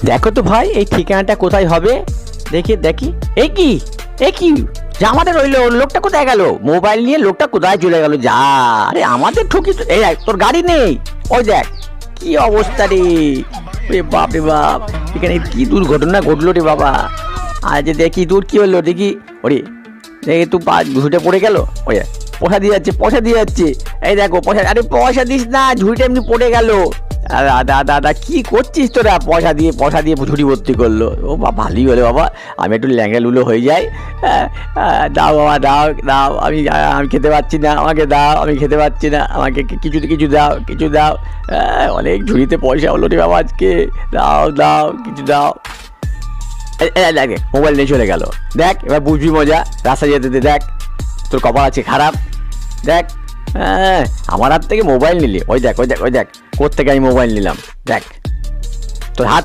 দেখো তো ভাই এই ঠিকানাটা কোথায় হবে, দেখি দেখি। এ কি, এ কি, যে আমাদের ওই লোকটা কোথায় গেল? মোবাইল নিয়ে লোকটা কোথায় চলে গেল? যা, আরে আমাদের ঠকি তো। এই দেখ, তোর গাড়ি নেই, ওই দেখ কি অবস্থা রে। রে বাপ রে বাপ, এখানে কি দুর্ঘটনা ঘটলো রে বাবা। আজ দেখি তোর কি হলো দেখি। ওরে দেখি তুই পা ঝুঁটে পড়ে গেল। ওই দেখ, পয়সা দিয়ে যাচ্ছে, পয়সা দিয়ে যাচ্ছে। এই দেখো পয়সা, আরে পয়সা দিস না, ঝুঁড়িটা এমনি পড়ে গেল। দাদা দাদা কি করছিস তোরা? পয়সা দিয়ে ঝুড়ি ভর্তি করলো। ও বাবা, ভালোই হলো বাবা, আমি একটু ল্যাংড়া লুলো হয়ে যাই। দাও বাবা, দাও দাও, আমি খেতে পাচ্ছি না, আমাকে দাও, আমি খেতে পাচ্ছি না, আমাকে কিছু দাও, কিছু দাও। অনেক ঝুড়িতে পয়সা হলো রে বাবা আজকে। দাও দাও, কিছু দাও। দেখ মোবাইল নিয়ে চলে গেল। দেখ এবার বুঝবি মজা, রাস্তা যেতে দে। দেখ তোর কপাল আছে খারাপ। দেখ, হ্যাঁ আমার হাত থেকে মোবাইল নিলি। ওই দেখ, ওই দেখ, ওই দেখ, কোত্থেকে আমি মোবাইল নিলাম। দেখ তোর হাত